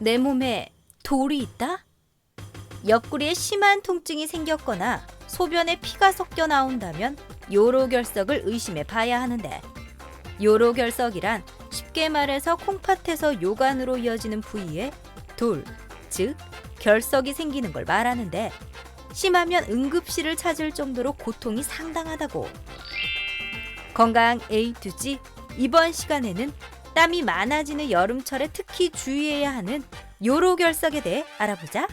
내 몸에 돌이 있다? 옆구리에 심한 통증이 생겼거나 소변에 피가 섞여 나온다면 요로결석을 의심해 봐야 하는데, 요로결석이란 쉽게 말해서 콩팥에서 요관으로 이어지는 부위에 돌, 즉 결석이 생기는 걸 말하는데, 심하면 응급실을 찾을 정도로 고통이 상당하다고. 건강 A to G, 이번 시간에는 땀이 많아지는 여름철에 특히 주의해야 하는 요로결석에 대해 알아보자.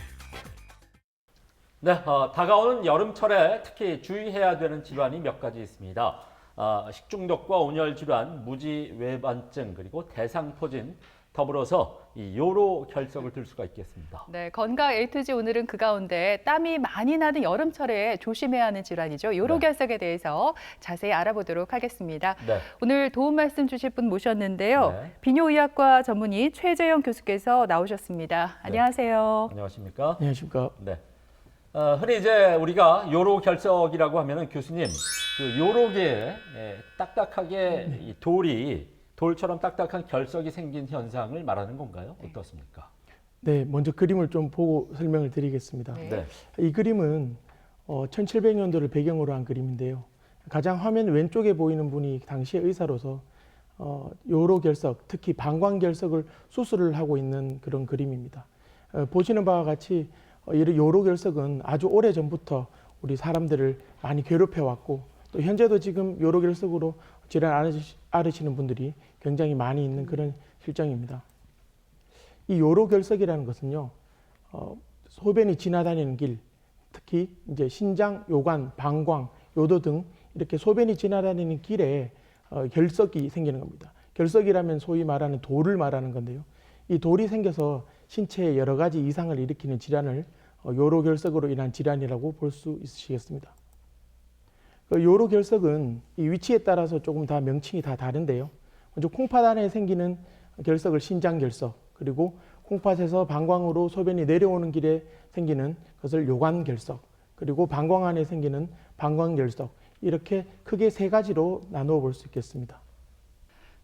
네, 다가오는 여름철에 특히 주의해야 되는 질환이 몇 가지 있습니다. 식중독과 온열 질환, 무지외반증, 그리고 대상포진, 더불어서 이 요로결석을 들 수가 있겠습니다. 네, 건강 A to G 오늘은 그 가운데 땀이 많이 나는 여름철에 조심해야 하는 질환이죠. 요로결석에 대해서 자세히 알아보도록 하겠습니다. 네. 오늘 도움 말씀 주실 분 모셨는데요. 네. 비뇨의학과 전문의 최재영 교수께서 나오셨습니다. 안녕하세요. 안녕하십니까? 안녕하십니까. 네. 흔히 이제 우리가 요로결석이라고 하면은 교수님, 그 요로계에 딱딱하게 이 돌처럼 딱딱한 결석이 생긴 현상을 말하는 건가요? 어떻습니까? 네, 먼저 그림을 좀 보고 설명을 드리겠습니다. 네. 네. 이 그림은 1700년도를 배경으로 한 그림인데요. 가장 화면 왼쪽에 보이는 분이 당시의 의사로서 요로결석, 특히 방광결석을 수술을 하고 있는 그런 그림입니다. 보시는 바와 같이 이 요로결석은 아주 오래 전부터 우리 사람들을 많이 괴롭혀왔고, 또 현재도 지금 요로결석으로 질환 앓으시는 분들이 굉장히 많이 있는 그런 실정입니다. 이 요로결석이라는 것은요, 소변이 지나다니는 길, 특히 이제 신장, 요관, 방광, 요도 등 이렇게 소변이 지나다니는 길에 결석이 생기는 겁니다. 결석이라면 소위 말하는 돌을 말하는 건데요. 이 돌이 생겨서 신체에 여러 가지 이상을 일으키는 질환을 요로결석으로 인한 질환이라고 볼 수 있으시겠습니다. 요로결석은 이 위치에 따라서 조금 다 명칭이 다 다른데요. 먼저 콩팥 안에 생기는 결석을 신장결석, 그리고 콩팥에서 방광으로 소변이 내려오는 길에 생기는 것을 요관결석, 그리고 방광 안에 생기는 방광결석, 이렇게 크게 세 가지로 나누어 볼 수 있겠습니다.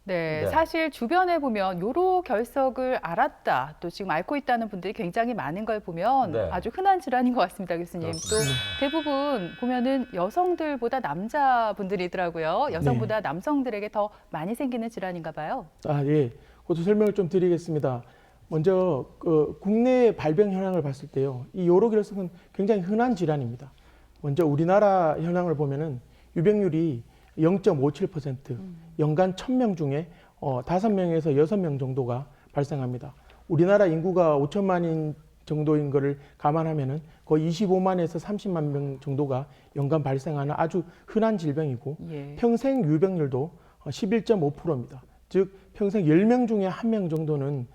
네, 네. 사실 주변에 보면 요로결석을 알았다, 또 지금 앓고 있다는 분들이 굉장히 많은 걸 보면 네. 아주 흔한 질환인 것 같습니다, 교수님. 그렇습니다. 또 대부분 보면은 여성들보다 남자분들이더라고요. 여성보다 남성들에게 더 많이 생기는 질환인가 봐요. 예. 그것도 설명을 좀 드리겠습니다. 먼저 국내 발병 현황을 봤을 때요, 이 요로결석은 굉장히 흔한 질환입니다. 먼저 우리나라 현황을 보면은 유병률이 0.57%, 연간 1000명 중에 5명에서 6명 정도가 발생합니다. 우리나라 인구가 5천만인 정도인 것을 감안하면은 거의 25만에서 30만 명 정도가 연간 발생하는 아주 흔한 질병이고, 예. 평생 유병률도 11.5%입니다. 즉 평생 10명 중에 1명 정도는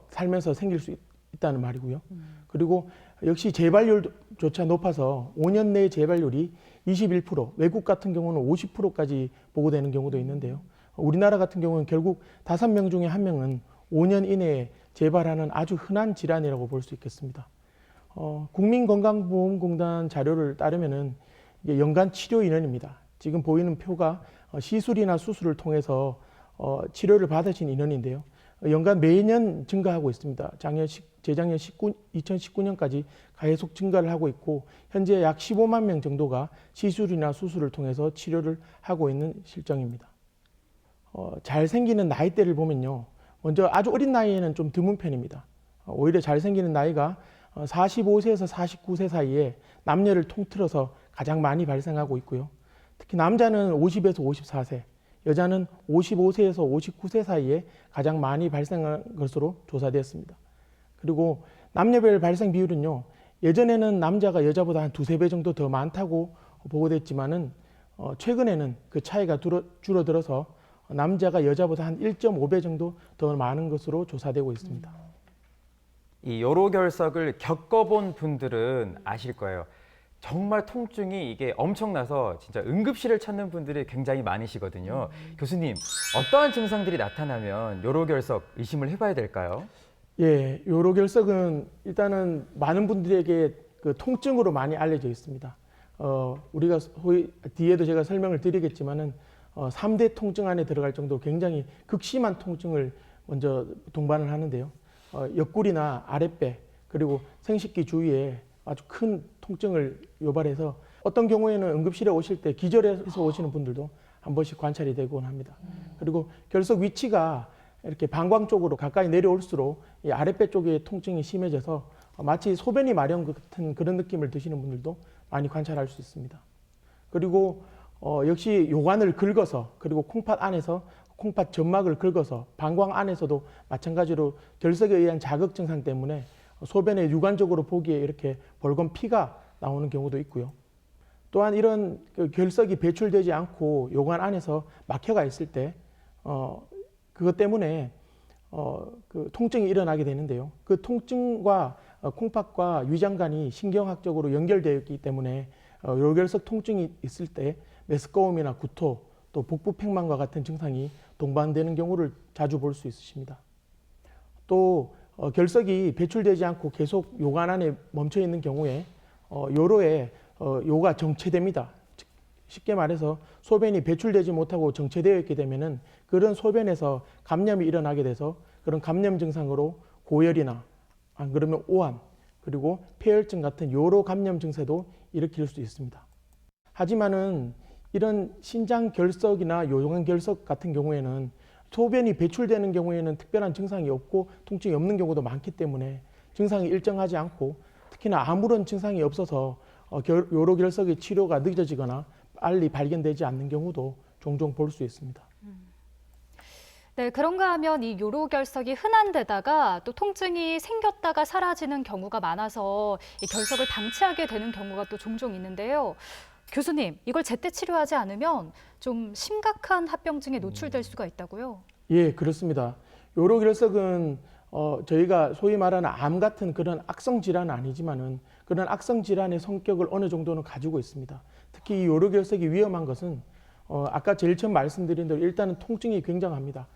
살면서 생길 수 있다는 말이고요. 그리고 역시 재발률조차 높아서 5년 내 재발률이 21%, 외국 같은 경우는 50%까지 보고되는 경우도 있는데요. 우리나라 같은 경우는 결국 5명 중에 1명은 5년 이내에 재발하는 아주 흔한 질환이라고 볼 수 있겠습니다. 국민건강보험공단 자료를 따르면은 이게 연간 치료 인원입니다. 지금 보이는 표가 시술이나 수술을 통해서 치료를 받으신 인원인데요. 연간 매년 증가하고 있습니다. 재작년 2019년까지 계속 증가를 하고 있고, 현재 약 15만 명 정도가 시술이나 수술을 통해서 치료를 하고 있는 실정입니다. 잘 생기는 나이대를 보면요, 먼저 아주 어린 나이에는 좀 드문 편입니다. 오히려 잘 생기는 나이가 45세에서 49세 사이에 남녀를 통틀어서 가장 많이 발생하고 있고요. 특히 남자는 50에서 54세, 여자는 55세에서 59세 사이에 가장 많이 발생한 것으로 조사되었습니다. 그리고 남녀별 발생 비율은요, 예전에는 남자가 여자보다 한 2~3배 정도 더 많다고 보고됐지만은 최근에는 그 차이가 줄어들어서 남자가 여자보다 한 1.5배 정도 더 많은 것으로 조사되고 있습니다. 이 요로결석을 겪어본 분들은 아실 거예요. 정말 통증이 이게 엄청나서 진짜 응급실을 찾는 분들이 굉장히 많으시거든요. 교수님, 어떠한 증상들이 나타나면 요로결석 의심을 해봐야 될까요? 예, 요로결석은 일단은 많은 분들에게 그 통증으로 많이 알려져 있습니다. 우리가 소위 뒤에도 제가 설명을 드리겠지만은 3대 통증 안에 들어갈 정도로 굉장히 극심한 통증을 먼저 동반을 하는데요. 옆구리나 아랫배 그리고 생식기 주위에 아주 큰 통증을 유발해서 어떤 경우에는 응급실에 오실 때 기절해서 오시는 분들도 한 번씩 관찰이 되곤 합니다. 그리고 결석 위치가 이렇게 방광 쪽으로 가까이 내려올수록 이 아랫배 쪽에 통증이 심해져서 마치 소변이 마려운 것 같은 그런 느낌을 드시는 분들도 많이 관찰할 수 있습니다. 그리고 역시 요관을 긁어서 그리고 콩팥 안에서 콩팥 점막을 긁어서 방광 안에서도 마찬가지로 결석에 의한 자극 증상 때문에 소변에 육안적으로 보기에 이렇게 벌건 피가 나오는 경우도 있고요. 또한 이런 결석이 배출되지 않고 요관 안에서 막혀가 있을 때 그것 때문에 그 통증이 일어나게 되는데요. 그 통증과 콩팥과 위장관이 신경학적으로 연결되어 있기 때문에 요로결석 통증이 있을 때 메스꺼움이나 구토, 또 복부 팽만과 같은 증상이 동반되는 경우를 자주 볼 수 있으십니다. 또 결석이 배출되지 않고 계속 요관 안에 멈춰 있는 경우에 요로에 요가 정체됩니다. 쉽게 말해서 소변이 배출되지 못하고 정체되어 있게 되면은 그런 소변에서 감염이 일어나게 돼서 그런 감염 증상으로 고열이나 안 그러면 오한 그리고 폐혈증 같은 요로 감염 증세도 일으킬 수 있습니다. 하지만은 이런 신장 결석이나 요관 결석 같은 경우에는 소변이 배출되는 경우에는 특별한 증상이 없고 통증이 없는 경우도 많기 때문에 증상이 일정하지 않고 특히나 아무런 증상이 없어서 요로 결석의 치료가 늦어지거나 빨리 발견되지 않는 경우도 종종 볼 수 있습니다. 네, 그런가 하면 이 요로결석이 흔한 데다가 또 통증이 생겼다가 사라지는 경우가 많아서 이 결석을 방치하게 되는 경우가 또 종종 있는데요. 교수님, 이걸 제때 치료하지 않으면 좀 심각한 합병증에 노출될 수가 있다고요? 예, 그렇습니다. 요로결석은 저희가 소위 말하는 암 같은 그런 악성 질환은 아니지만은 그런 악성 질환의 성격을 어느 정도는 가지고 있습니다. 특히 이 요로결석이 위험한 것은 아까 제일 처음 말씀드린 대로 일단은 통증이 굉장합니다.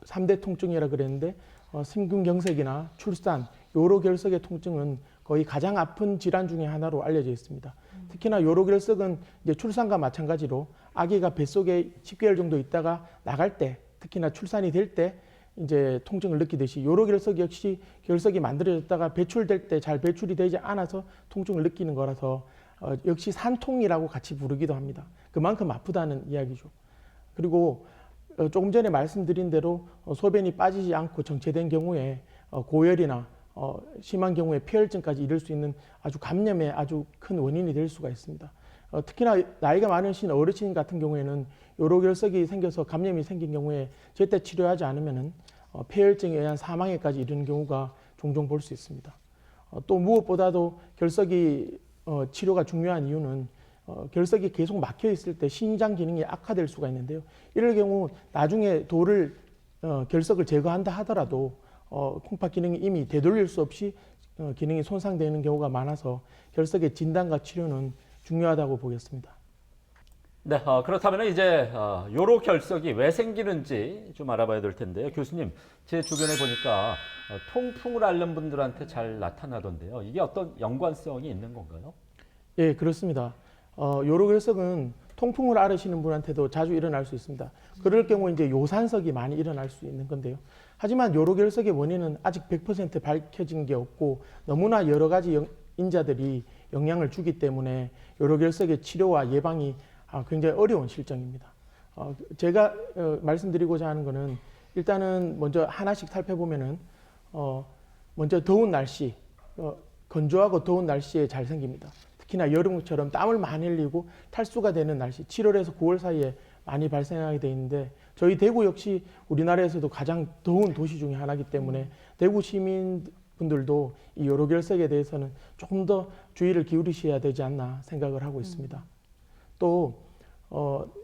3대 통증이라 그랬는데 심근경색이나 출산, 요로결석의 통증은 거의 가장 아픈 질환 중에 하나로 알려져 있습니다. 특히나 요로결석은 이제 출산과 마찬가지로 아기가 뱃속에 10개월 정도 있다가 나갈 때, 특히나 출산이 될 때 이제 통증을 느끼듯이 요로결석 역시 결석이 만들어졌다가 배출될 때 잘 배출이 되지 않아서 통증을 느끼는 거라서 역시 산통이라고 같이 부르기도 합니다. 그만큼 아프다는 이야기죠. 그리고 조금 전에 말씀드린 대로 소변이 빠지지 않고 정체된 경우에 고열이나 심한 경우에 폐혈증까지 이를 수 있는 아주 감염의 아주 큰 원인이 될 수가 있습니다. 특히나 나이가 많으신 어르신 같은 경우에는 요로결석이 생겨서 감염이 생긴 경우에 제때 치료하지 않으면은 폐혈증에 의한 사망에까지 이르는 경우가 종종 볼 수 있습니다. 또 무엇보다도 결석이 치료가 중요한 이유는 결석이 계속 막혀 있을 때 신장 기능이 악화될 수가 있는데요. 이럴 경우 나중에 결석을 제거한다 하더라도 콩팥 기능이 이미 되돌릴 수 없이 기능이 손상되는 경우가 많아서 결석의 진단과 치료는 중요하다고 보겠습니다. 네, 그렇다면 이제 요로 결석이 왜 생기는지 좀 알아봐야 될 텐데요. 교수님, 제 주변에 보니까 통풍을 앓는 분들한테 잘 나타나던데요. 이게 어떤 연관성이 있는 건가요? 예, 그렇습니다. 요로결석은 통풍을 앓으시는 분한테도 자주 일어날 수 있습니다. 그럴 경우 이제 요산석이 많이 일어날 수 있는 건데요. 하지만 요로결석의 원인은 아직 100% 밝혀진 게 없고 너무나 여러 가지 인자들이 영향을 주기 때문에 요로결석의 치료와 예방이 굉장히 어려운 실정입니다. 제가 말씀드리고자 하는 것은 일단은 먼저 하나씩 살펴보면은 먼저 더운 날씨, 건조하고 더운 날씨에 잘 생깁니다. 특히나 여름처럼 땀을 많이 흘리고 탈수가 되는 날씨, 7월에서 9월 사이에 많이 발생하게 돼 있는데 저희 대구 역시 우리나라에서도 가장 더운 도시 중에 하나이기 때문에 대구 시민분들도 이 요로결석에 대해서는 조금 더 주의를 기울이셔야 되지 않나 생각을 하고 있습니다. 또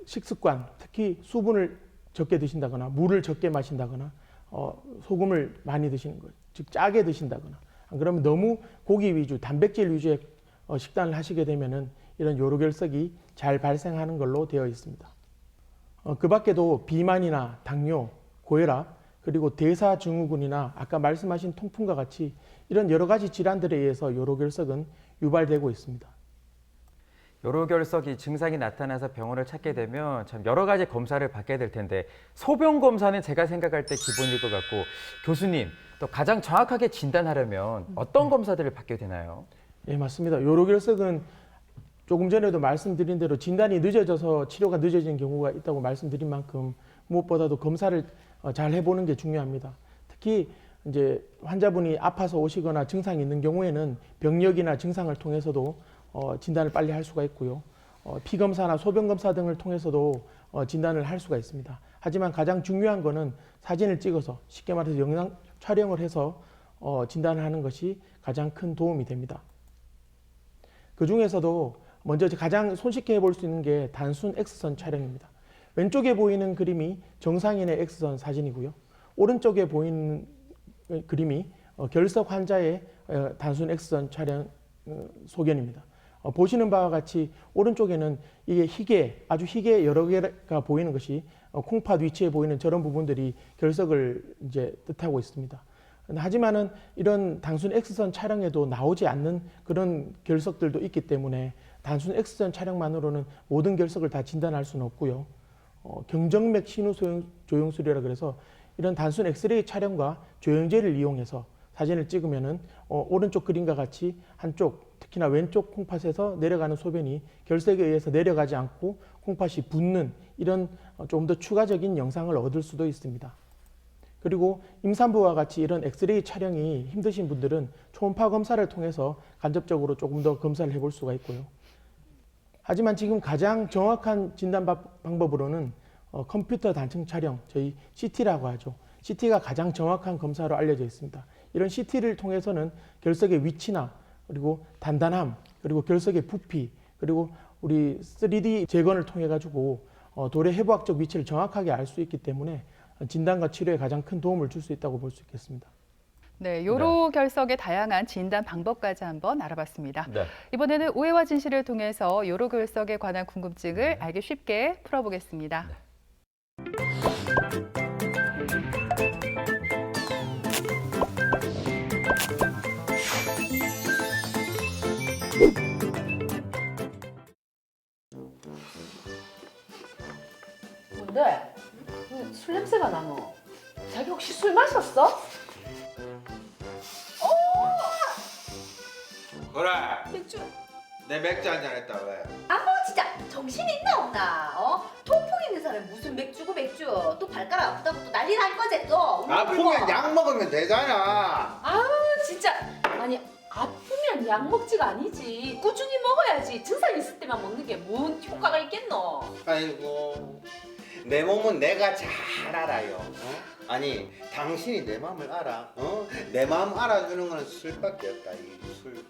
식습관, 특히 수분을 적게 드신다거나 물을 적게 마신다거나 소금을 많이 드시는 것, 즉 짜게 드신다거나 그러면 너무 고기 위주, 단백질 위주의 식단을 하시게 되면은 이런 요로결석이 잘 발생하는 걸로 되어 있습니다. 그 밖에도 비만이나 당뇨, 고혈압, 그리고 대사증후군이나 아까 말씀하신 통풍과 같이 이런 여러 가지 질환들에 의해서 요로결석은 유발되고 있습니다. 요로결석이 증상이 나타나서 병원을 찾게 되면 참 여러 가지 검사를 받게 될 텐데 소변 검사는 제가 생각할 때 기본일 것 같고 교수님 또 가장 정확하게 진단하려면 어떤 검사들을 받게 되나요? 예, 맞습니다. 요로결석은 조금 전에도 말씀드린 대로 진단이 늦어져서 치료가 늦어지는 경우가 있다고 말씀드린 만큼 무엇보다도 검사를 잘 해보는 게 중요합니다. 특히 이제 환자분이 아파서 오시거나 증상이 있는 경우에는 병력이나 증상을 통해서도 진단을 빨리 할 수가 있고요. 피 검사나 소변 검사 등을 통해서도 진단을 할 수가 있습니다. 하지만 가장 중요한 거는 사진을 찍어서 쉽게 말해서 영상 촬영을 해서 진단을 하는 것이 가장 큰 도움이 됩니다. 그 중에서도 먼저 가장 손쉽게 해볼 수 있는 게 단순 X선 촬영입니다. 왼쪽에 보이는 그림이 정상인의 X선 사진이고요. 오른쪽에 보이는 그림이 결석 환자의 단순 X선 촬영 소견입니다. 보시는 바와 같이 오른쪽에는 이게 희게, 아주 희게 여러 개가 보이는 것이 콩팥 위치에 보이는 저런 부분들이 결석을 이제 뜻하고 있습니다. 하지만은 이런 단순 X선 촬영에도 나오지 않는 그런 결석들도 있기 때문에 단순 X선 촬영만으로는 모든 결석을 다 진단할 수는 없고요. 경정맥 신우조영술이라 그래서 이런 단순 엑스레이 촬영과 조영제를 이용해서 사진을 찍으면은 오른쪽 그림과 같이 한쪽, 특히나 왼쪽 콩팥에서 내려가는 소변이 결석에 의해서 내려가지 않고 콩팥이 붓는 이런 좀 더 추가적인 영상을 얻을 수도 있습니다. 그리고 임산부와 같이 이런 엑스레이 촬영이 힘드신 분들은 초음파 검사를 통해서 간접적으로 조금 더 검사를 해볼 수가 있고요. 하지만 지금 가장 정확한 진단 방법으로는 컴퓨터 단층 촬영, 저희 CT라고 하죠. CT가 가장 정확한 검사로 알려져 있습니다. 이런 CT를 통해서는 결석의 위치나 그리고 단단함, 그리고 결석의 부피, 그리고 우리 3D 재건을 통해 가지고 돌의 해부학적 위치를 정확하게 알 수 있기 때문에 진단과 치료에 가장 큰 도움을 줄 수 있다고 볼 수 있겠습니다. 네, 요로결석의 다양한 진단 방법까지 한번 알아봤습니다. 네. 이번에는 오해와 진실을 통해서 요로결석에 관한 궁금증을 알기 쉽게 풀어보겠습니다. 뭔데? 술 냄새가 나 너. 자기 혹시 술 마셨어? 그래 맥주. 내 맥주 한잔 했다 왜? 진짜 정신 있나 없나? 통풍 있는 사람이 무슨 맥주고 맥주? 또 발가락 아프다고 또 난리 날 거지 또. 아프면 약 먹으면 되잖아. 진짜. 아니 아프면 약 먹지가 아니지. 꾸준히 먹어야지. 증상 있을 때만 먹는 게 뭔 효과가 있겠노? 아이고 내 몸은 내가 잘 알아요. 아니 당신이 내 마음을 알아? 내 마음 알아주는 건 술밖에 없다 이 술.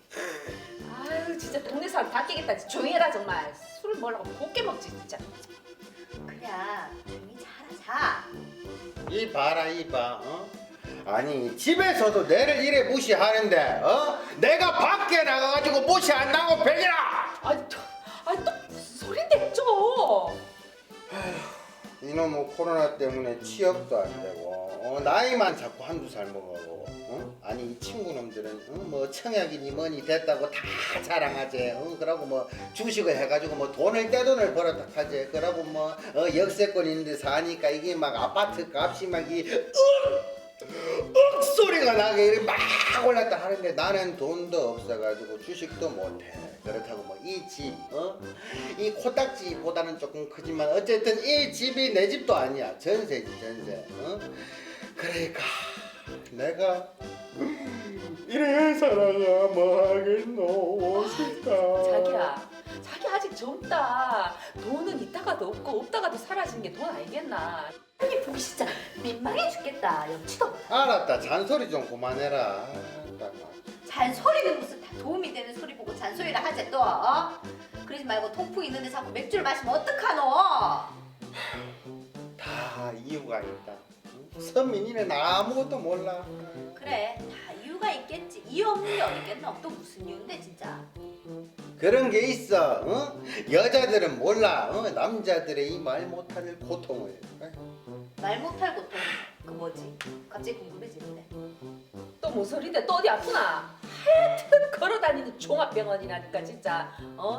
아유 진짜 동네 사람 다 깨겠다. 조용히 해라 정말. 술을 뭐라고 곱게 먹지 진짜. 그냥 조용히 자라 자. 이 봐라 이 봐. 아니 집에서도 내를 이래 무시하는데 내가 밖에 나가가지고 무시한다고 배기라. 아니 또 무슨 소린데 좀. 이놈의 코로나 때문에 취업도 안 되고 나이만 자꾸 한두 살 먹어가고 아니 이 친구놈들은 뭐 청약이니 뭐니 됐다고 다 자랑하지 그러고 뭐 주식을 해가지고 뭐 돈을 떼돈을 벌었다 하지 그러고 뭐 역세권 있는 데 사니까 이게 막 아파트 값이 막 이 소리가 나게 이렇게 막 올랐다 하는데 나는 돈도 없어가지고 주식도 못해. 그렇다고 뭐 이 집, 이 코딱지보다는 조금 크지만 어쨌든 이 집이 내 집도 아니야. 전세지 전세. 그러니까 내가 이래 살아가 뭐 하겠노 싶다. 자기 아직 젊다. 돈은 있다가도 없고 없다가도 사라지는 게 돈 아니겠나? 아니 보기 진짜 민망해 죽겠다. 염치도 없다. 알았다. 잔소리 좀 그만해라. 잔소리는 무슨 다 도움이 되는 소리 보고 잔소리를 하지 또. 그러지 말고 통풍 있는데 자꾸 맥주를 마시면 어떡하노? 다 이유가 있다. 선민이는 아무것도 몰라. 그래 다 이유가 있겠지. 이유 없는 게 어딨겠노? 또 무슨 이유인데 진짜. 그런 게 있어. 여자들은 몰라. 남자들의 이 말 못할 고통을. 말 못할 고통 그 뭐지? 갑자기 궁금해지는데. 또 무슨 소린데 또 어디 아프나? 하여튼 걸어다니는 종합병원이라니까 진짜.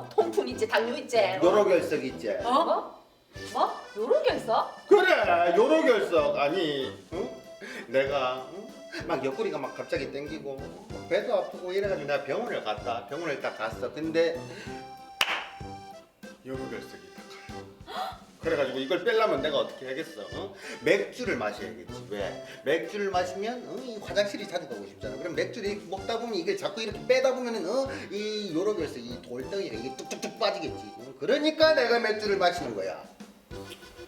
통풍 있지, 당뇨 있지. 요로결석 있지. 뭐? 요로결석? 그래, 요로결석. 아니, 응? 내가 막 옆구리가 막 갑자기 땡기고 배도 아프고 이래가지고 내가 병원을 딱 갔어. 근데 요로결석이 딱 가요. 그래가지고 이걸 빼려면 내가 어떻게 하겠어? 맥주를 마셔야겠지. 왜? 맥주를 마시면 이 화장실이 자주 가고 싶잖아. 그럼 맥주를 이렇게 먹다 보면 이걸 자꾸 이렇게 빼다 보면은 이 요로결석 이 돌덩이가 이게 뚝뚝뚝 빠지겠지. 그러니까 내가 맥주를 마시는 거야.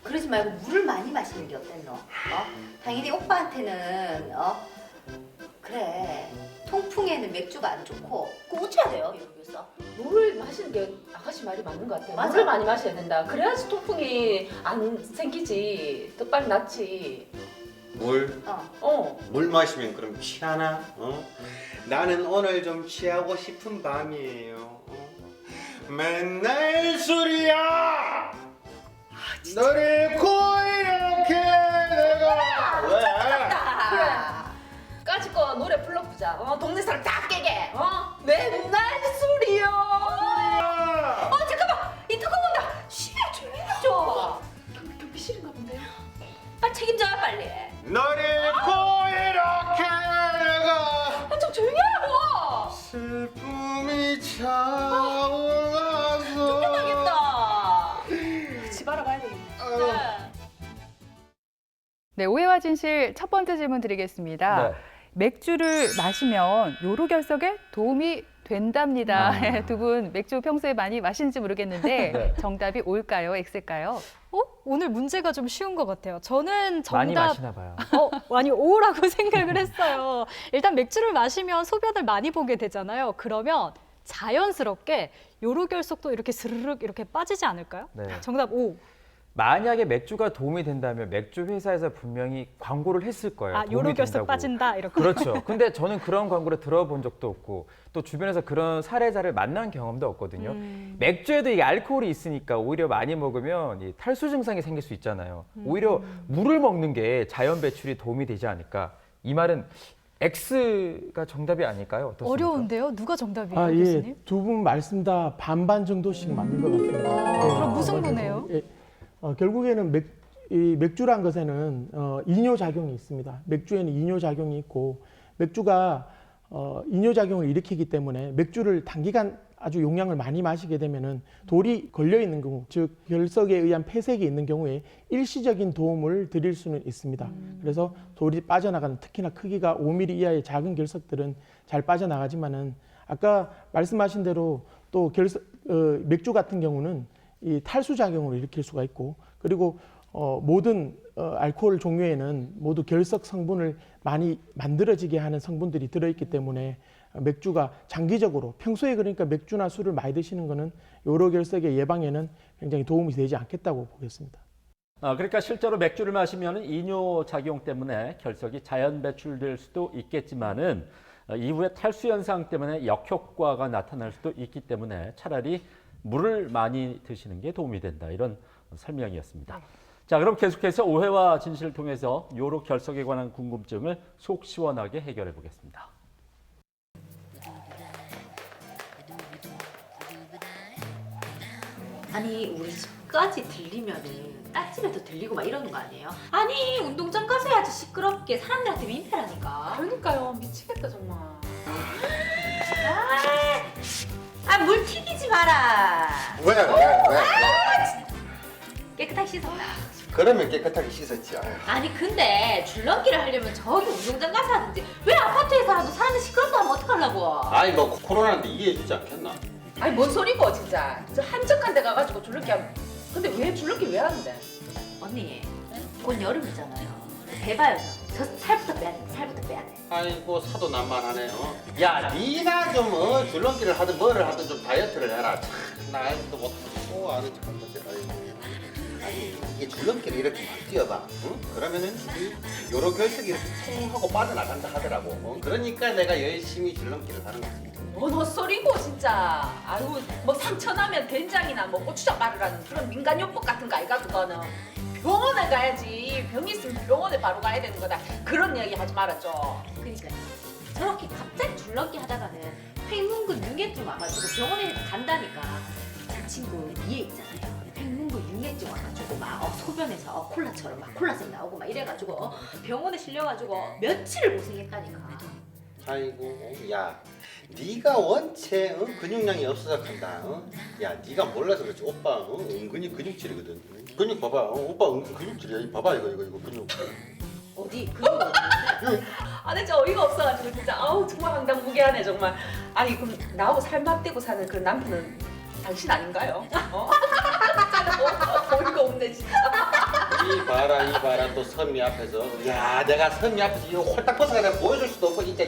그러지 말고 물을 많이 마시는 게 어땠노? 당연히 오빠한테는 그래 통풍에는 맥주가 안 좋고 그거 어찌해야 돼요 요로결석? 물을 마시는 게 아가씨 말이 맞는 것 같아. 맞아. 물을 많이 마셔야 된다. 그래야지 통풍이 안 생기지. 더 빨리 낫지. 물? 물 마시면 그럼 취하나? 나는 오늘 좀 취하고 싶은 밤이에요. 맨날 술이야! 너를 고 이렇게 내가 왜? 까짓 거 노래 불러보자. 동네 사람 다 깨게. 맨날 술이요. 잠깐만 인터컴 온다. 쉬야 조용히 해줘. 경비실인가 본데요. 책임져 빨리. 너를 고 이렇게 내가 좀 조용히 하라고. 슬픔이 차올라서 쫓겨나겠다. 집 알아봐야 되겠네. 네, 오해와 진실 첫 번째 질문 드리겠습니다. 네. 맥주를 마시면 요로결석에 도움이 된답니다. 아. 두 분 맥주 평소에 많이 마시는지 모르겠는데 네. 정답이 O일까요? X일까요? 오늘 문제가 좀 쉬운 것 같아요. 저는 많이 정답 마시나 봐요. 아니 O라고 생각을 했어요. 일단 맥주를 마시면 소변을 많이 보게 되잖아요. 그러면 자연스럽게 요로결석도 이렇게 스르륵 이렇게 빠지지 않을까요? 네. 정답 O. 만약에 맥주가 도움이 된다면 맥주 회사에서 분명히 광고를 했을 거예요. 아, 도움이 요로결석 된다고. 빠진다 이렇게. 그렇죠. 근데 저는 그런 광고를 들어본 적도 없고 또 주변에서 그런 사례자를 만난 경험도 없거든요. 맥주에도 이게 알코올이 있으니까 오히려 많이 먹으면 이 탈수 증상이 생길 수 있잖아요. 오히려 물을 먹는 게 자연 배출이 도움이 되지 않을까. 이 말은 X가 정답이 아닐까요? 어떻습니까? 어려운데요? 누가 정답이에요, 예. 교수님? 두 분 말씀 다 반반 정도씩 맞는 것 같습니다. 그럼 무슨 거네요? 결국에는 이 맥주란 것에는 이뇨작용이 있습니다. 맥주에는 이뇨작용이 있고 맥주가 이뇨작용을 일으키기 때문에 맥주를 단기간 아주 용량을 많이 마시게 되면은 돌이 걸려 있는 경우, 즉 결석에 의한 폐색이 있는 경우에 일시적인 도움을 드릴 수는 있습니다. 그래서 돌이 빠져나가는 특히나 크기가 5mm 이하의 작은 결석들은 잘 빠져나가지만은 아까 말씀하신 대로 또 맥주 같은 경우는 이 탈수 작용을 일으킬 수가 있고 그리고 모든 알코올 종류에는 모두 결석 성분을 많이 만들어지게 하는 성분들이 들어있기 때문에 맥주가 장기적으로 평소에 그러니까 맥주나 술을 많이 드시는 것은 요로결석의 예방에는 굉장히 도움이 되지 않겠다고 보겠습니다. 그러니까 실제로 맥주를 마시면 이뇨 작용 때문에 결석이 자연 배출될 수도 있겠지만은 이후에 탈수 현상 때문에 역효과가 나타날 수도 있기 때문에 차라리 물을 많이 드시는 게 도움이 된다. 이런 설명이었습니다. 자, 그럼 계속해서 오해와 진실을 통해서 요로결석에 관한 궁금증을 속 시원하게 해결해 보겠습니다. 아니 우리 집까지 들리면은 딴집에도 들리고 막 이러는 거 아니에요? 아니 운동장 가서 해야지 시끄럽게 사람들한테 민폐라니까. 그러니까요. 미치겠다 정말. 물 튀기지 마라. 왜? 깨끗하게 씻었다. 그러면 깨끗하게 씻었지. 아니 근데 줄넘기를 하려면 저기 운동장 가서 하든지 왜 아파트에서 하도 사람들 시끄럽다 하면 어떡하려고. 아니 뭐 코로나인데 이해해주지 않겠나? 아니 뭔 소리고 진짜. 저 한적한 데 가가지고 줄넘기 하면. 근데 왜 줄넘기 왜 하는데? 언니 곧 여름이잖아요. 대봐요 저 살부터 빼야 돼. 살부터 빼야 돼. 아이고 사도 난만하네. 야 니나 좀 줄넘기를 하든 뭐를 하든 좀 다이어트를 해라. 참, 나 아직도 못하고 아는 척한 건데. 아니 이게 줄넘기를 이렇게 막 뛰어봐. 응? 그러면은 이 요로결석이 이렇게 통 하고 빠져나간다 하더라고. 그러니까 내가 열심히 줄넘기를 하는 거지. 뭔 헛소리고 진짜. 아유 뭐 상처 나면 된장이나 뭐 고추장 바르라는 그런 민간요법 같은 거 아이가 그거는. 병원에 가야지. 병 있으면 병원에 바로 가야 되는 거다. 그런 이야기 하지 말아줘. 그러니까 저렇게 갑자기 줄넘기 하다가는 융해증 와가지고 병원에 간다니까. 제 친구 이해 있잖아요. 횡문부 융해증 와가지고 막 소변에서 콜라처럼 막 콜라색 나오고 막 이래가지고 병원에 실려가지고 며칠을 고생했다니까. 아이고 야 네가 원체 근육량이 없어서 간다. 야 네가 몰라서 그렇지. 오빠 은근히 근육질이거든. 근육 봐봐. 오빠 은근 근육질이야. 이 봐봐 이거 근육. 어디 그런 거 아, 나 진짜 어이가 없어가지고 진짜 아우 정말 황당무계하네 정말. 아니 그럼 나하고 살맛대고 사는 그런 남편은 당신 아닌가요? 어이가 없네 진짜. 이 봐라 또 선미 앞에서. 야 내가 선미 앞에서 이거 홀딱 벗어가 내가 보여줄 수도 없고 진짜.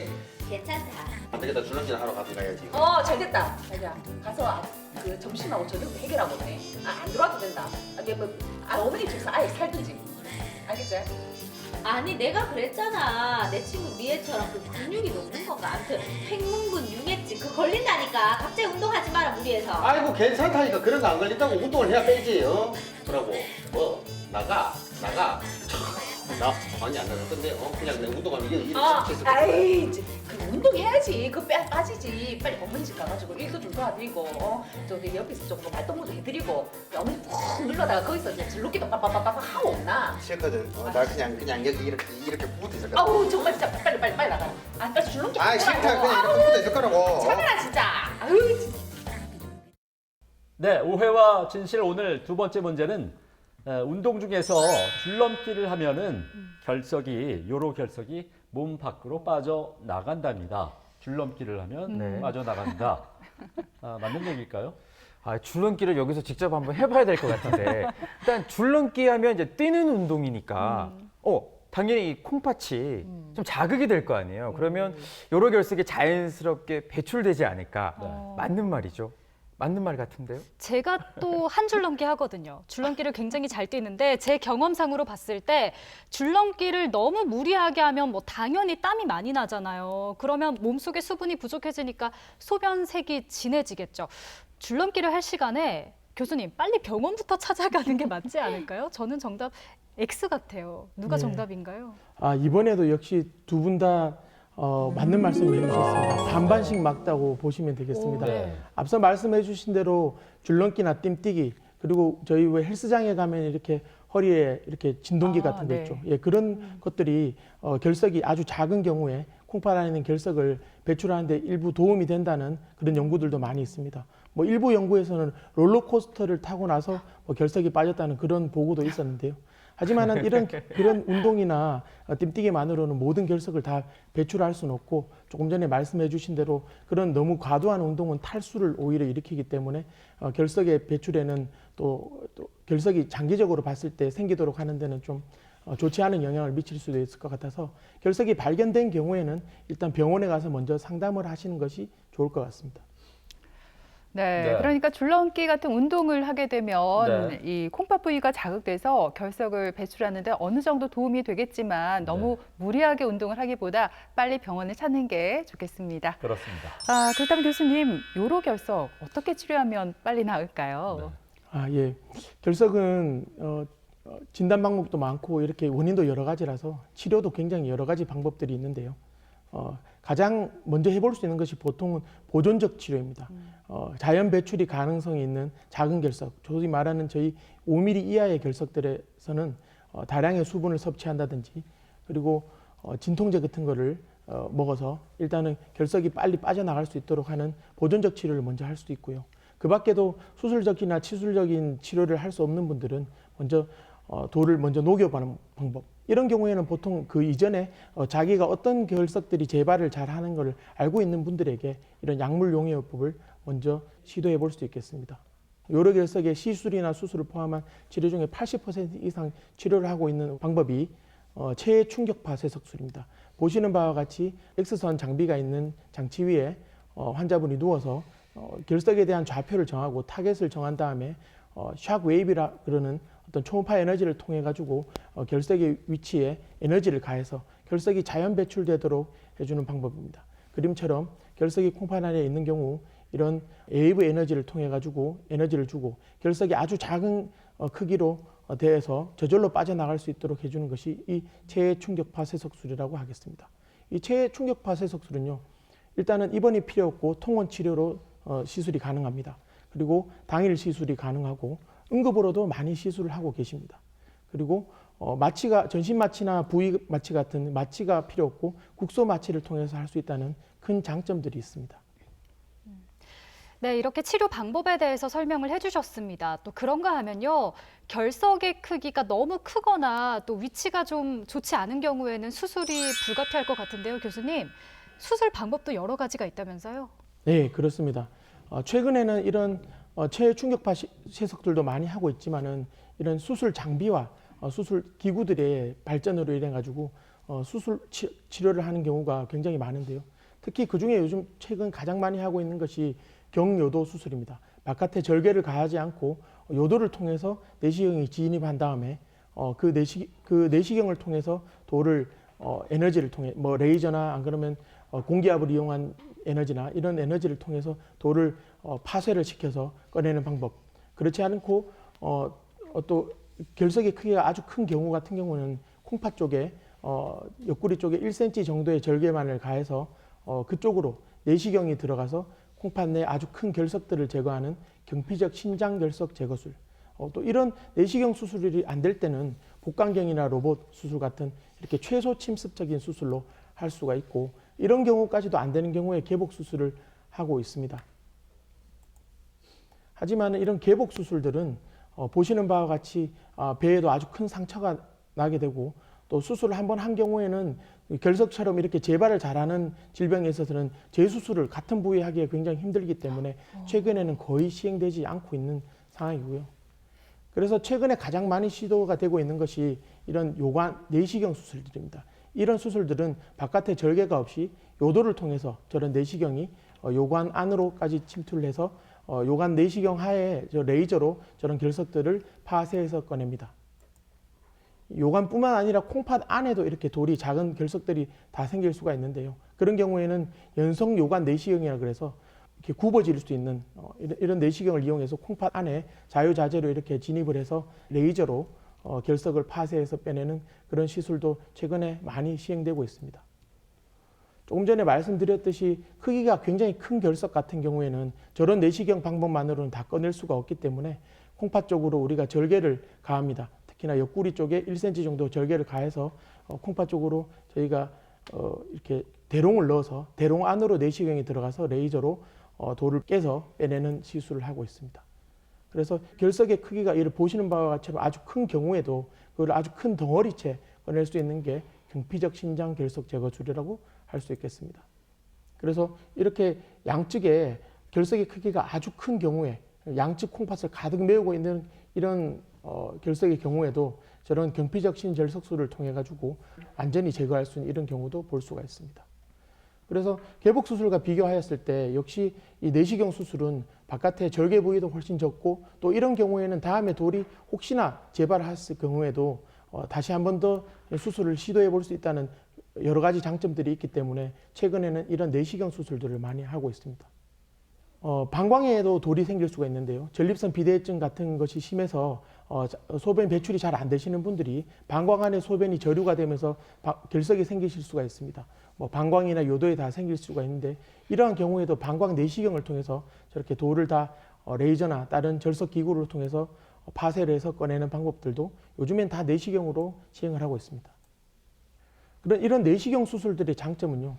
괜찮다. 안 되겠다. 줄넘기를 하러 가서 가야지. 잘됐다. 자기야 가서 그 점심하고 저녁 해결하고 해. 안 들어와도 된다. 어머니 집에서 아예 살든지. 알겠지? 아니 내가 그랬잖아. 내 친구 미애처럼 그 근육이 녹는 건가. 아무튼 횡문근 융해증 그 걸린다니까. 갑자기 운동하지 마라 무리해서. 아이고 괜찮다니까. 그런 거 안 걸린다고 운동을 해야 빼지. 그러고 뭐 나가. 나 많이 안 나갔던데 그냥 내 운동하면 이게 아이 그 운동해야지. 그 빠지지. 빨리 어머니 집 가가지고 일도 좀 도와드리고 저기 옆에서 좀 발동무도 해드리고 어머니 푹 눌러다가 거기서 이제 진로기도 빡빡빡빡 하고 오나. 싫거든. 나 그냥 여기 이렇게 붙어 있을 거야. 아우 정말 진짜 빨리 나가. 빨리 줄넘기. 아 싫다. 그냥 이렇게 붙어 있을 거라고. 참아라 진짜. 아유 진짜. 네, 오해와 진실 오늘 두 번째 문제는 운동 중에서 줄넘기를 하면은 요로 결석이 몸 밖으로 빠져 나간답니다. 줄넘기를 하면 네. 빠져 나간다. 맞는 얘기일까요? 줄넘기를 여기서 직접 한번 해봐야 될 것 같은데 일단 줄넘기 하면 이제 뛰는 운동이니까 당연히 이 콩팥이 좀 자극이 될 거 아니에요. 그러면 요로 결석이 자연스럽게 배출되지 않을까. 맞는 말이죠. 맞는 말 같은데요? 제가 또 한 줄넘기 하거든요. 줄넘기를 굉장히 잘 뛰는데 제 경험상으로 봤을 때 줄넘기를 너무 무리하게 하면 뭐 당연히 땀이 많이 나잖아요. 그러면 몸속에 수분이 부족해지니까 소변색이 진해지겠죠. 줄넘기를 할 시간에 교수님 빨리 병원부터 찾아가는 게 맞지 않을까요? 저는 정답 X 같아요. 누가 네. 정답인가요? 이번에도 역시 두 분 다 맞는 말씀 해주셨습니다. 반반씩 맞다고 보시면 되겠습니다. 네. 앞서 말씀해 주신 대로 줄넘기나 뜀뛰기 그리고 저희 왜 헬스장에 가면 이렇게 허리에 이렇게 진동기 같은 거 네. 있죠. 예, 그런 것들이 결석이 아주 작은 경우에 콩팥 안에 있는 결석을 배출하는데 일부 도움이 된다는 그런 연구들도 많이 있습니다. 뭐 일부 연구에서는 롤러코스터를 타고 나서 결석이 빠졌다는 그런 보고도 있었는데요. 하지만은 그런 운동이나 뜀뛰기만으로는 모든 결석을 다 배출할 수는 없고 조금 전에 말씀해 주신 대로 그런 너무 과도한 운동은 탈수를 오히려 일으키기 때문에 결석의 배출에는 또 결석이 장기적으로 봤을 때 생기도록 하는 데는 좀 좋지 않은 영향을 미칠 수도 있을 것 같아서 결석이 발견된 경우에는 일단 병원에 가서 먼저 상담을 하시는 것이 좋을 것 같습니다. 네, 네. 그러니까 줄넘기 같은 운동을 하게 되면 네. 이 콩팥 부위가 자극돼서 결석을 배출하는데 어느 정도 도움이 되겠지만 너무 무리하게 운동을 하기보다 빨리 병원을 찾는 게 좋겠습니다. 그렇습니다. 그렇다면 교수님, 요로 결석 어떻게 치료하면 빨리 나을까요? 예. 결석은 진단 방법도 많고 이렇게 원인도 여러 가지라서 치료도 굉장히 여러 가지 방법들이 있는데요. 가장 먼저 해볼 수 있는 것이 보통은 보존적 치료입니다. 자연 배출이 가능성이 있는 작은 결석, 소위 말하는 저희 5mm 이하의 결석들에서는 다량의 수분을 섭취한다든지 그리고 진통제 같은 거를 먹어서 일단은 결석이 빨리 빠져나갈 수 있도록 하는 보존적 치료를 먼저 할 수 있고요. 그 밖에도 수술적이나 치술적인 치료를 할 수 없는 분들은 먼저 돌을 먼저 녹여보는 방법. 이런 경우에는 보통 그 이전에 자기가 어떤 결석들이 재발을 잘 하는 걸 알고 있는 분들에게 이런 약물 용해요법을 먼저 시도해 볼 수 있겠습니다. 요로 결석의 시술이나 수술을 포함한 치료 중에 80% 이상 치료를 하고 있는 방법이 체해 충격파 세석술입니다. 보시는 바와 같이 X선 장비가 있는 장치 위에 환자분이 누워서 결석에 대한 좌표를 정하고 타겟을 정한 다음에 샥 웨이브라 그러는 어떤 초음파 에너지를 통해 가지고 결석의 위치에 에너지를 가해서 결석이 자연 배출되도록 해주는 방법입니다. 그림처럼 결석이 콩팥 안에 있는 경우 이런 웨이브 에너지를 통해 가지고 에너지를 주고 결석이 아주 작은 크기로 대해서 저절로 빠져나갈 수 있도록 해주는 것이 이 체해 충격파 세석술이라고 하겠습니다. 이 체해 충격파 세석술은요, 일단은 입원이 필요 없고 통원 치료로 시술이 가능합니다. 그리고 당일 시술이 가능하고 응급으로도 많이 시술을 하고 계십니다. 그리고 마취가 전신 마취나 부위 마취 같은 마취가 필요 없고 국소 마취를 통해서 할 수 있다는 큰 장점들이 있습니다. 네, 이렇게 치료 방법에 대해서 설명을 해주셨습니다. 또 그런가 하면요, 결석의 크기가 너무 크거나 또 위치가 좀 좋지 않은 경우에는 수술이 불가피할 것 같은데요, 교수님. 수술 방법도 여러 가지가 있다면서요? 네, 그렇습니다. 최근에는 이런 최충격파 세석들도 많이 하고 있지만은 이런 수술 장비와 수술 기구들의 발전으로 인해 가지고 수술 치료를 하는 경우가 굉장히 많은데요. 특히 그 중에 요즘 최근 가장 많이 하고 있는 것이 경요도 수술입니다. 바깥에 절개를 가하지 않고 요도를 통해서 내시경이 진입한 다음에 그 내시경을 통해서 돌을 에너지를 통해 뭐 레이저나 안 그러면 공기압을 이용한 에너지나 이런 에너지를 통해서 돌을 파쇄를 시켜서 꺼내는 방법. 그렇지 않고 또 결석의 크기가 아주 큰 경우 같은 경우는 콩팥 쪽에 옆구리 쪽에 1cm 정도의 절개만을 가해서 그쪽으로 내시경이 들어가서 콩팥 내 아주 큰 결석들을 제거하는 경피적 신장 결석 제거술. 또 이런 내시경 수술이 안 될 때는 복강경이나 로봇 수술 같은 이렇게 최소 침습적인 수술로 할 수가 있고 이런 경우까지도 안 되는 경우에 개복 수술을 하고 있습니다. 하지만 이런 개복 수술들은 보시는 바와 같이 배에도 아주 큰 상처가 나게 되고 또 수술을 한번 한 경우에는 결석처럼 이렇게 재발을 잘하는 질병에 있어서는 재수술을 같은 부위에 하기가 굉장히 힘들기 때문에 최근에는 거의 시행되지 않고 있는 상황이고요. 그래서 최근에 가장 많이 시도가 되고 있는 것이 이런 요관 내시경 수술들입니다. 이런 수술들은 바깥에 절개가 없이 요도를 통해서 저런 내시경이 요관 안으로까지 침투를 해서 요관 내시경 하에 레이저로 저런 결석들을 파쇄해서 꺼냅니다. 요관뿐만 아니라 콩팥 안에도 이렇게 돌이 작은 결석들이 다 생길 수가 있는데요. 그런 경우에는 연성 요관 내시경이라 그래서 이렇게 굽어질 수 있는 이런 내시경을 이용해서 콩팥 안에 자유자재로 이렇게 진입을 해서 레이저로 결석을 파쇄해서 빼내는 그런 시술도 최근에 많이 시행되고 있습니다. 조금 전에 말씀드렸듯이 크기가 굉장히 큰 결석 같은 경우에는 저런 내시경 방법만으로는 다 꺼낼 수가 없기 때문에 콩팥 쪽으로 우리가 절개를 가합니다. 특히나 옆구리 쪽에 1cm 정도 절개를 가해서 콩팥 쪽으로 저희가 이렇게 대롱을 넣어서 대롱 안으로 내시경이 들어가서 레이저로 돌을 깨서 빼내는 시술을 하고 있습니다. 그래서 결석의 크기가 이를 보시는 바와 같이 아주 큰 경우에도 그걸 아주 큰 덩어리째 꺼낼 수 있는 게 경피적 신장 결석 제거술이라고 할 수 있겠습니다. 그래서 이렇게 양측에 결석의 크기가 아주 큰 경우에 양측 콩팥을 가득 메우고 있는 이런 결석의 경우에도 저런 경피적 신절석술을 통해 가지고 완전히 제거할 수 있는 이런 경우도 볼 수가 있습니다. 그래서 개복 수술과 비교하였을 때 역시 이 내시경 수술은 바깥에 절개 부위도 훨씬 적고 또 이런 경우에는 다음에 돌이 혹시나 재발했을 경우에도 다시 한 번 더 수술을 시도해 볼 수 있다는 여러 가지 장점들이 있기 때문에 최근에는 이런 내시경 수술들을 많이 하고 있습니다. 방광에도 돌이 생길 수가 있는데요. 전립선 비대증 같은 것이 심해서 소변 배출이 잘 안 되시는 분들이 방광 안에 소변이 저류가 되면서 결석이 생기실 수가 있습니다. 뭐 방광이나 요도에 다 생길 수가 있는데 이러한 경우에도 방광 내시경을 통해서 저렇게 돌을 다 레이저나 다른 절석 기구를 통해서 파쇄를 해서 꺼내는 방법들도 요즘엔 다 내시경으로 시행을 하고 있습니다. 그런 이런 내시경 수술들의 장점은요.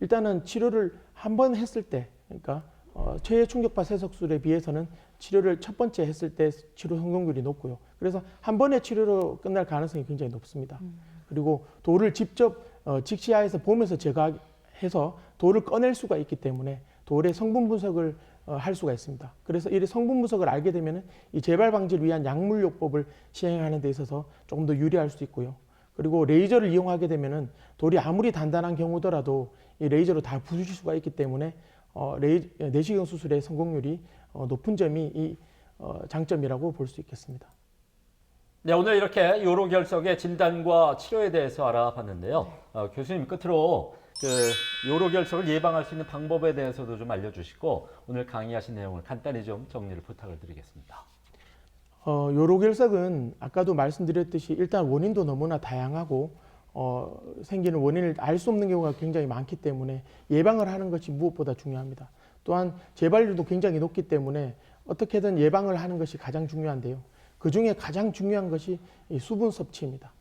일단은 치료를 한 번 했을 때, 그러니까 최애 충격파 세석술에 비해서는 치료를 첫 번째 했을 때 치료 성공률이 높고요. 그래서 한 번의 치료로 끝날 가능성이 굉장히 높습니다. 그리고 돌을 직접 직시야에서 보면서 제거해서 돌을 꺼낼 수가 있기 때문에 돌의 성분 분석을 할 수가 있습니다. 그래서 이 성분 분석을 알게 되면 이 재발 방지를 위한 약물요법을 시행하는 데 있어서 조금 더 유리할 수 있고요. 그리고 레이저를 이용하게 되면은 돌이 아무리 단단한 경우더라도 이 레이저로 다 부수실 수가 있기 때문에 내시경 수술의 성공률이 높은 점이 이 장점이라고 볼 수 있겠습니다. 네, 오늘 이렇게 요로결석의 진단과 치료에 대해서 알아봤는데요. 교수님 끝으로 요로결석을 예방할 수 있는 방법에 대해서도 좀 알려주시고 오늘 강의하신 내용을 간단히 좀 정리를 부탁을 드리겠습니다. 요로결석은 아까도 말씀드렸듯이 일단 원인도 너무나 다양하고 생기는 원인을 알 수 없는 경우가 굉장히 많기 때문에 예방을 하는 것이 무엇보다 중요합니다. 또한 재발률도 굉장히 높기 때문에 어떻게든 예방을 하는 것이 가장 중요한데요. 그 중에 가장 중요한 것이 이 수분 섭취입니다.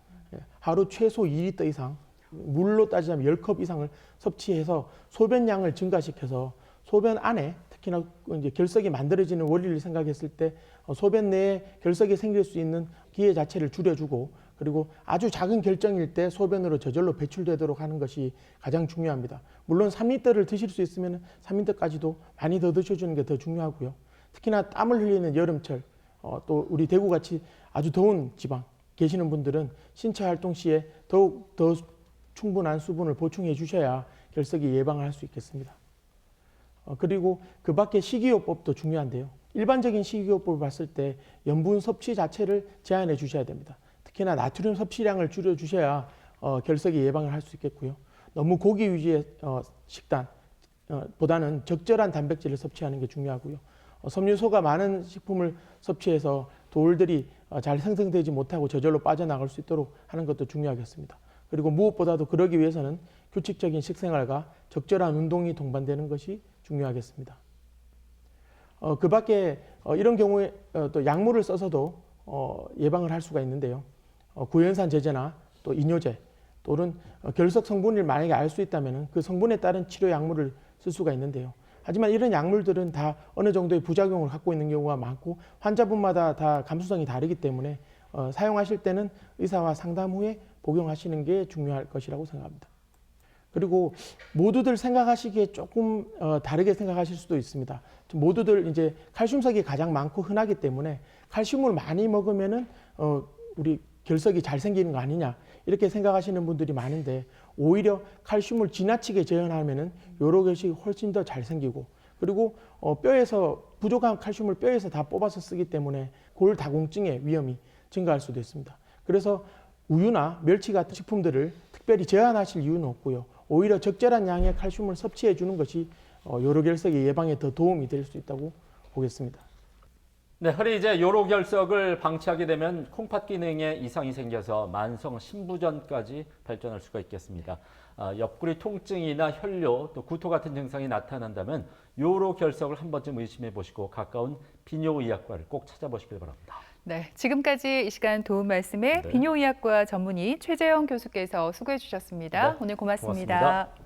하루 최소 2리터 이상, 물로 따지자면 10컵 이상을 섭취해서 소변량을 증가시켜서 소변 안에 특히나 이제 결석이 만들어지는 원리를 생각했을 때 소변 내에 결석이 생길 수 있는 기회 자체를 줄여주고 그리고 아주 작은 결정일 때 소변으로 저절로 배출되도록 하는 것이 가장 중요합니다. 물론 3리터를 드실 수 있으면 3리터까지도 많이 더 드셔주는 게 더 중요하고요. 특히나 땀을 흘리는 여름철, 또 우리 대구같이 아주 더운 지방 계시는 분들은 신체 활동 시에 더욱 더 충분한 수분을 보충해 주셔야 결석이 예방을 할 수 있겠습니다. 그리고 그 밖에 식이요법도 중요한데요. 일반적인 식이요법을 봤을 때 염분 섭취 자체를 제한해 주셔야 됩니다. 특히나 나트륨 섭취량을 줄여 주셔야 결석이 예방을 할 수 있겠고요. 너무 고기 위주의 식단 보다는 적절한 단백질을 섭취하는 게 중요하고요. 섬유소가 많은 식품을 섭취해서 돌들이 잘 생성되지 못하고 저절로 빠져나갈 수 있도록 하는 것도 중요하겠습니다. 그리고 무엇보다도 그러기 위해서는 규칙적인 식생활과 적절한 운동이 동반되는 것이 중요하겠습니다. 그 밖에 이런 경우에 또 약물을 써서도 예방을 할 수가 있는데요. 구연산 제제나 또 이뇨제 또는 결석 성분을 만약에 알 수 있다면 그 성분에 따른 치료 약물을 쓸 수가 있는데요. 하지만 이런 약물들은 다 어느 정도의 부작용을 갖고 있는 경우가 많고 환자분마다 다 감수성이 다르기 때문에 사용하실 때는 의사와 상담 후에 복용하시는 게 중요할 것이라고 생각합니다. 그리고 모두들 생각하시기에 조금 다르게 생각하실 수도 있습니다. 모두들 이제 칼슘석이 가장 많고 흔하기 때문에 칼슘을 많이 먹으면은 우리 결석이 잘 생기는 거 아니냐 이렇게 생각하시는 분들이 많은데 오히려 칼슘을 지나치게 제한하면은 요로결석이 훨씬 더 잘 생기고 그리고 뼈에서 부족한 칼슘을 뼈에서 다 뽑아서 쓰기 때문에 골다공증의 위험이 증가할 수도 있습니다. 그래서 우유나 멸치 같은 식품들을 특별히 제한하실 이유는 없고요. 오히려 적절한 양의 칼슘을 섭취해 주는 것이 요로결석의 예방에 더 도움이 될 수 있다고 보겠습니다. 네, 흔히 이제 요로결석을 방치하게 되면 콩팥 기능에 이상이 생겨서 만성 신부전까지 발전할 수가 있겠습니다. 옆구리 통증이나 혈뇨, 또 구토 같은 증상이 나타난다면 요로결석을 한 번쯤 의심해 보시고 가까운 비뇨의학과를 꼭 찾아보시길 바랍니다. 네, 지금까지 이 시간 도움 말씀에 네. 비뇨의학과 전문의 최재영 교수께서 수고해 주셨습니다. 네, 오늘 고맙습니다. 고맙습니다.